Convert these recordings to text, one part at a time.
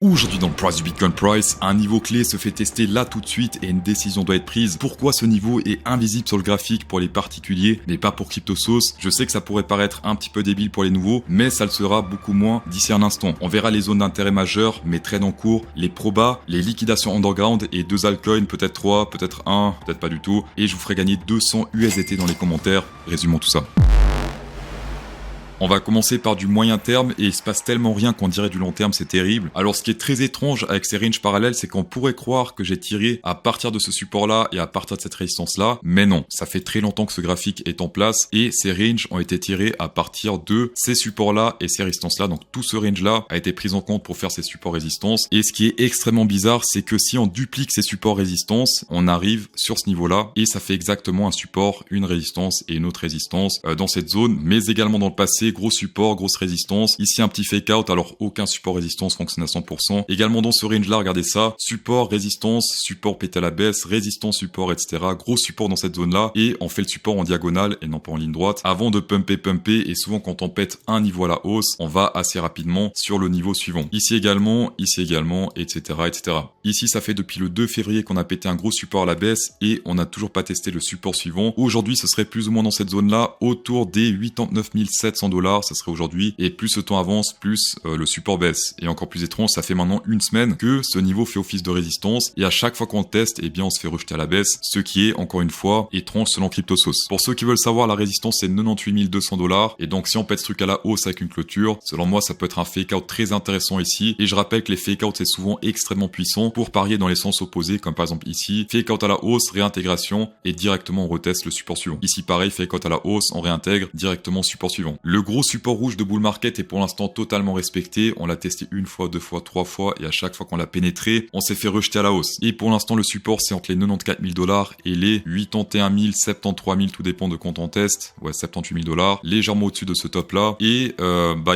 Aujourd'hui dans le Price du Bitcoin Price, un niveau clé se fait tester là tout de suite et une décision doit être prise. Pourquoi ce niveau est invisible sur le graphique pour les particuliers mais pas pour CryptoSauce? Je sais que ça pourrait paraître un petit peu débile pour les nouveaux, mais ça le sera beaucoup moins d'ici un instant. On verra les zones d'intérêt majeures, mes trades en cours, les probas, les liquidations underground et 2 altcoins, peut-être 3, peut-être 1, peut-être pas du tout. Et je vous ferai gagner 200 USDT dans les commentaires. Résumons tout ça. On va commencer par du moyen terme et il se passe tellement rien qu'on dirait du long terme, c'est terrible. Alors ce qui est très étrange avec ces ranges parallèles, c'est qu'on pourrait croire que j'ai tiré à partir de ce support-là et à partir de cette résistance-là, mais non. Ça fait très longtemps que ce graphique est en place et ces ranges ont été tirés à partir de ces supports-là et ces résistances-là. Donc tout ce range-là a été pris en compte pour faire ces supports-résistances. Et ce qui est extrêmement bizarre, c'est que si on duplique ces supports-résistances, on arrive sur ce niveau-là et ça fait exactement un support, une résistance et une autre résistance dans cette zone, mais également dans le passé. Gros support, grosse résistance. Ici, un petit fake out, alors aucun support résistance fonctionne à 100%. Également dans ce range-là, regardez ça. Support, résistance, support pété à la baisse, résistance, support, etc. Gros support dans cette zone-là. Et on fait le support en diagonale et non pas en ligne droite. Avant de pumper. Et souvent, quand on pète un niveau à la hausse, on va assez rapidement sur le niveau suivant. Ici également, etc., etc. Ici, ça fait depuis le 2 février qu'on a pété un gros support à la baisse et on n'a toujours pas testé le support suivant. Aujourd'hui, ce serait plus ou moins dans cette zone-là, autour des 89 700 $, ça serait aujourd'hui, et plus le temps avance, plus le support baisse. Et encore plus étrange, ça fait maintenant une semaine que ce niveau fait office de résistance, et à chaque fois qu'on le teste, eh bien on se fait rejeter à la baisse, ce qui est, encore une fois, étrange selon CryptoSauce. Pour ceux qui veulent savoir, la résistance c'est 98 200 $, et donc si on pète ce truc à la hausse avec une clôture, selon moi ça peut être un fake out très intéressant ici, et je rappelle que les fake out c'est souvent extrêmement puissant pour parier dans les sens opposés, comme par exemple ici, fake out à la hausse, réintégration, et directement on reteste le support suivant. Ici pareil, fake out à la hausse, on réintègre, directement support suivant. Le gros support rouge de bull market est pour l'instant totalement respecté. On l'a testé une fois, deux fois, trois fois et à chaque fois qu'on l'a pénétré, on s'est fait rejeter à la hausse. Et pour l'instant, le support, c'est entre les 94 000 $ et les 81 000, 73 000, tout dépend de quand on teste. Ouais, 78 000 $, légèrement au-dessus de ce top-là. Et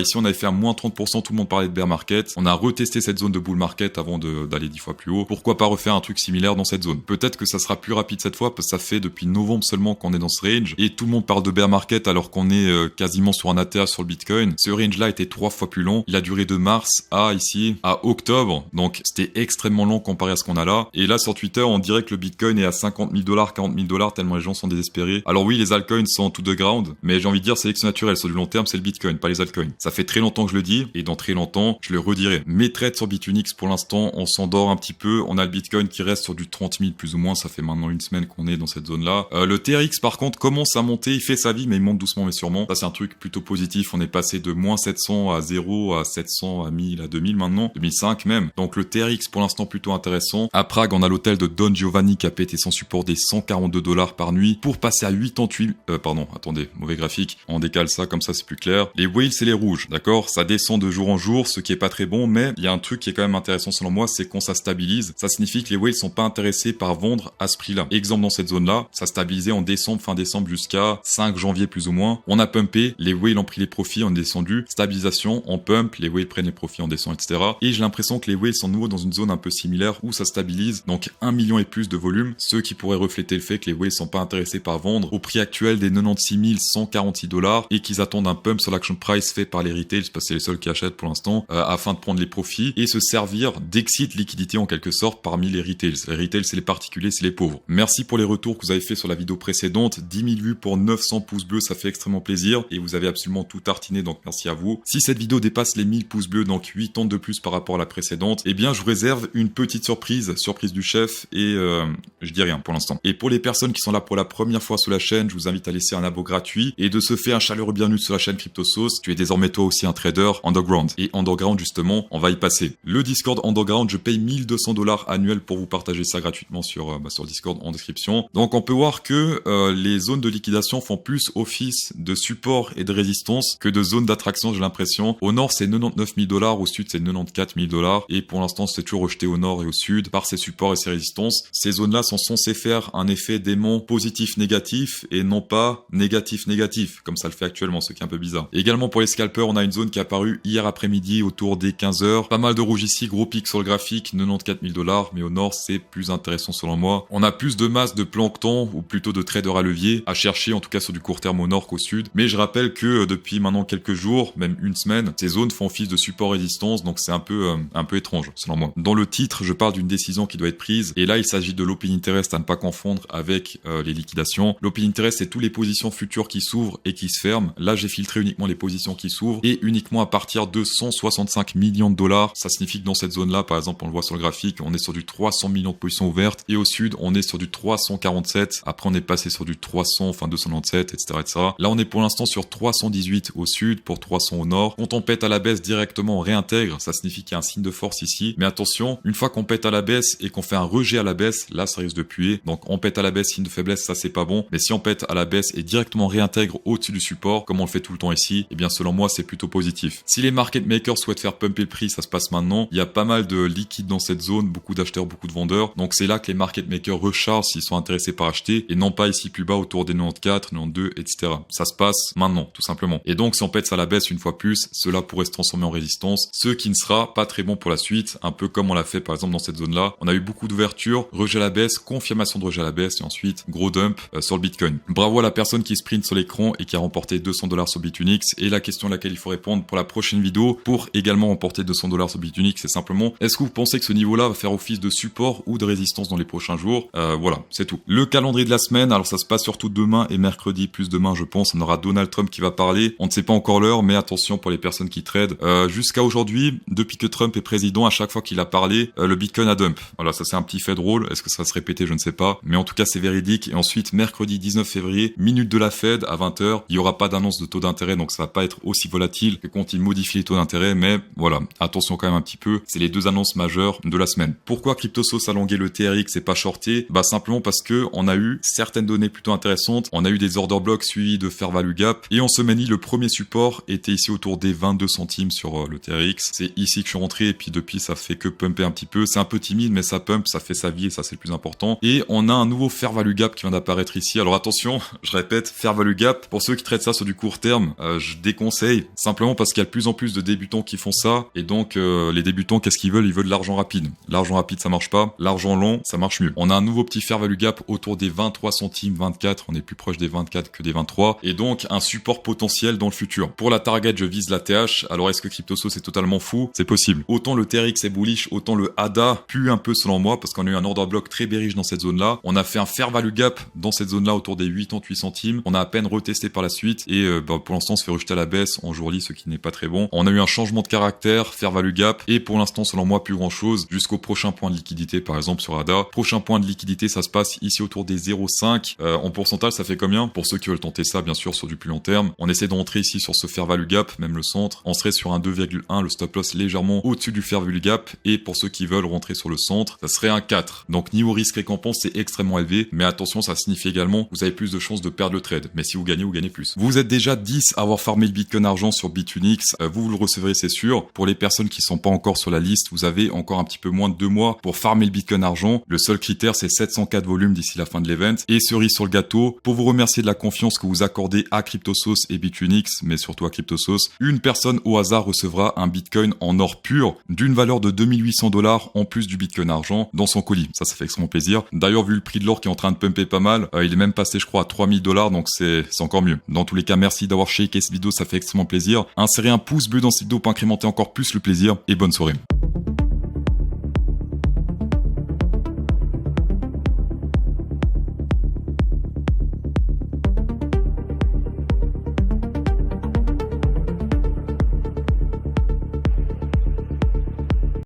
ici, on avait fait un moins 30%, tout le monde parlait de bear market. On a retesté cette zone de bull market avant d'aller 10 fois plus haut. Pourquoi pas refaire un truc similaire dans cette zone? Peut-être que ça sera plus rapide cette fois, parce que ça fait depuis novembre seulement qu'on est dans ce range. Et tout le monde parle de bear market alors qu'on est quasiment sur un ATH sur le Bitcoin. Ce range-là était 3 fois plus long. Il a duré de mars à ici, à octobre. Donc, c'était extrêmement long comparé à ce qu'on a là. Et là, sur Twitter, on dirait que le Bitcoin est à 50 000 $, 40 000 $ tellement les gens sont désespérés. Alors oui, les altcoins sont tout de ground, mais j'ai envie de dire sélection naturelle. Sur du long terme, c'est le Bitcoin, pas les altcoins. Ça fait très longtemps que je le dis, et dans très longtemps, je le redirai. Mes trades sur Bitunix, pour l'instant, on s'endort un petit peu. On a le Bitcoin qui reste sur du 30 000 plus ou moins. Ça fait maintenant une semaine qu'on est dans cette zone-là. Le TRX, par contre, commence à monter. Il fait sa vie, mais il monte doucement mais sûrement. Ça, c'est un truc plutôt positif. On est passé de moins 700 à 0, à 700, à 1000, à 2000 maintenant, 2005 même. Donc le TRX pour l'instant plutôt intéressant. À Prague, on a l'hôtel de Don Giovanni qui a pété son support des 142 $ par nuit pour passer à 88... attendez, mauvais graphique. On décale ça, comme ça c'est plus clair. Les whales c'est les rouges, d'accord? Ça descend de jour en jour, ce qui est pas très bon, mais il y a un truc qui est quand même intéressant selon moi, c'est quand ça stabilise. Ça signifie que les whales sont pas intéressés par vendre à ce prix-là. Exemple dans cette zone-là, ça stabilisait en décembre, fin décembre jusqu'à 5 janvier plus ou moins. On a pumpé, les whales ont pris les profits, on est descendu. Stabilisation, on pump, les whales prennent les profits, on descend, etc. Et j'ai l'impression que les whales sont nouveau dans une zone un peu similaire où ça stabilise, donc 1 million et plus de volume, ce qui pourrait refléter le fait que les whales sont pas intéressés par vendre au prix actuel des 96 146 $ et qu'ils attendent un pump sur l'action price fait par les retails, parce que c'est les seuls qui achètent pour l'instant, afin de prendre les profits et se servir d'exit liquidité en quelque sorte parmi les retails. Les retails, c'est les particuliers, c'est les pauvres. Merci pour les retours que vous avez fait sur la vidéo précédente, 10 000 vues pour 900 pouces bleus, ça fait extrêmement plaisir et vous avez absolument tout tartiné, donc merci à vous. Si cette vidéo dépasse les 1000 pouces bleus, donc 8 ans de plus par rapport à la précédente, eh bien je vous réserve une petite surprise du chef et je dis rien pour l'instant. Et pour les personnes qui sont là pour la première fois sur la chaîne, je vous invite à laisser un abo gratuit et de se faire un chaleureux bienvenue sur la chaîne CryptoSauce. Tu es désormais toi aussi un trader underground. Et underground justement, on va y passer. Le Discord underground, je paye 1200 $ annuels pour vous partager ça gratuitement sur Discord en description. Donc on peut voir que les zones de liquidation font plus office de support et de résistance que de zones d'attraction, j'ai l'impression. Au nord c'est 99 000 $, au sud c'est 94 000 $ et pour l'instant c'est toujours rejeté au nord et au sud par ses supports et ses résistances. Ces zones-là sont censées faire un effet d'aimant positif-négatif et non pas négatif-négatif comme ça le fait actuellement, ce qui est un peu bizarre. Et également pour les scalpers, on a une zone qui est apparue hier après-midi autour des 15h. Pas mal de rouge ici, gros pic sur le graphique, 94 000 $, mais au nord c'est plus intéressant selon moi. On a plus de masse de plancton ou plutôt de traders à levier à chercher en tout cas sur du court terme au nord qu'au sud. Mais je rappelle que depuis maintenant quelques jours, même une semaine, ces zones font office de support résistance, donc c'est un peu étrange selon moi. Dans le titre, je parle d'une décision qui doit être prise, et là il s'agit de l'open interest à ne pas confondre avec les liquidations. L'open interest, c'est toutes les positions futures qui s'ouvrent et qui se ferment. Là j'ai filtré uniquement les positions qui s'ouvrent et uniquement à partir de 165 millions de dollars. Ça signifie que dans cette zone-là, par exemple, on le voit sur le graphique, on est sur du 300 millions de positions ouvertes, et au sud on est sur du 347. Après on est passé sur du 300, enfin 297, etc., etc. Là on est pour l'instant sur 318 au sud pour 300 au nord. Quand on pète à la baisse directement, on réintègre. Ça signifie qu'il y a un signe de force ici. Mais attention, une fois qu'on pète à la baisse et qu'on fait un rejet à la baisse, là ça risque de puer. Donc on pète à la baisse, signe de faiblesse, ça c'est pas bon. Mais si on pète à la baisse et directement réintègre au-dessus du support, comme on le fait tout le temps ici, eh bien selon moi c'est plutôt positif. Si les market makers souhaitent faire pumper le prix, ça se passe maintenant. Il y a pas mal de liquide dans cette zone, beaucoup d'acheteurs, beaucoup de vendeurs. Donc c'est là que les market makers rechargent s'ils sont intéressés par acheter et non pas ici plus bas autour des 94, 92, etc. Ça se passe maintenant, tout simplement. Et donc si on pète ça à la baisse une fois plus, cela pourrait se transformer en résistance, ce qui ne sera pas très bon pour la suite, un peu comme on l'a fait par exemple dans cette zone-là. On a eu beaucoup d'ouverture, rejet à la baisse, confirmation de rejet à la baisse et ensuite gros dump sur le Bitcoin. Bravo à la personne qui sprint sur l'écran et qui a remporté $200 sur Bitunix. Et la question à laquelle il faut répondre pour la prochaine vidéo pour également remporter $200 sur Bitunix, c'est simplement est-ce que vous pensez que ce niveau-là va faire office de support ou de résistance dans les prochains jours? Voilà, c'est tout. Le calendrier de la semaine, alors ça se passe surtout demain et mercredi, plus demain je pense, on aura Donald Trump qui va parler. On ne sait pas encore l'heure, mais attention pour les personnes qui tradent. Jusqu'à aujourd'hui, depuis que Trump est président, à chaque fois qu'il a parlé, le Bitcoin a dump. Voilà, ça c'est un petit fait drôle. Est-ce que ça va se répéter? Je ne sais pas. Mais en tout cas, c'est véridique. Et ensuite, mercredi 19 février, minute de la Fed à 20h. Il n'y aura pas d'annonce de taux d'intérêt, donc ça va pas être aussi volatile que quand il modifie les taux d'intérêt. Mais voilà, attention quand même un petit peu. C'est les deux annonces majeures de la semaine. Pourquoi CryptoSauce a longué le TRX et pas shorté? Bah simplement parce que on a eu certaines données plutôt intéressantes. On a eu des order blocks suivis de fair value gap. Et en semaine, le premier support était ici autour des 22 centimes sur le TRX. C'est ici que je suis rentré et puis depuis ça fait que pumper un petit peu. C'est un peu timide mais ça pump, ça fait sa vie et ça c'est le plus important. Et on a un nouveau fair value gap qui vient d'apparaître ici. Alors attention, je répète, fair value gap, pour ceux qui traitent ça sur du court terme, je déconseille. Simplement parce qu'il y a de plus en plus de débutants qui font ça. Et donc les débutants, qu'est-ce qu'ils veulent? Ils veulent de l'argent rapide. L'argent rapide ça marche pas. L'argent long ça marche mieux. On a un nouveau petit fair value gap autour des 23 centimes, 24. On est plus proche des 24 que des 23. Et donc un support potentiel dans le futur. Pour la target, je vise la TH. Alors est-ce que CryptoSauce est totalement fou? C'est possible. Autant le TRX est bullish, autant le ADA pue un peu selon moi parce qu'on a eu un order block très bearish dans cette zone-là. On a fait un fair value gap dans cette zone-là autour des 88 centimes. On a à peine retesté par la suite et pour l'instant on se fait rejeter à la baisse en jour lit, ce qui n'est pas très bon. On a eu un changement de caractère, fair value gap et pour l'instant selon moi plus grand-chose jusqu'au prochain point de liquidité par exemple sur ADA. Prochain point de liquidité ça se passe ici autour des 0,5. En pourcentage ça fait combien? Pour ceux qui veulent tenter ça bien sûr sur du plus long terme. On essaie d'entrer ici sur ce fair value gap, même le centre. On serait sur un 2,1, le stop loss légèrement au-dessus du fair value gap et pour ceux qui veulent rentrer sur le centre, ça serait un 4. Donc niveau risque récompense c'est extrêmement élevé, mais attention ça signifie également que vous avez plus de chances de perdre le trade. Mais si vous gagnez plus. Vous êtes déjà 10 à avoir farmé le Bitcoin argent sur Bitunix, vous le recevrez c'est sûr. Pour les personnes qui sont pas encore sur la liste, vous avez encore un petit peu moins de 2 mois pour farmer le Bitcoin argent. Le seul critère c'est 704 volumes d'ici la fin de l'event. Et cerise sur le gâteau, pour vous remercier de la confiance que vous accordez à CryptoSauce et Bitunix, mais surtout à CryptoSauce, une personne au hasard recevra un Bitcoin en or pur d'une valeur de $2800 en plus du Bitcoin argent dans son colis. Ça fait extrêmement plaisir. D'ailleurs, vu le prix de l'or qui est en train de pumper pas mal, il est même passé je crois à $3000, donc c'est encore mieux. Dans tous les cas, merci d'avoir shaké cette vidéo, ça fait extrêmement plaisir. Insérez un pouce bleu dans cette vidéo pour incrémenter encore plus le plaisir et bonne soirée.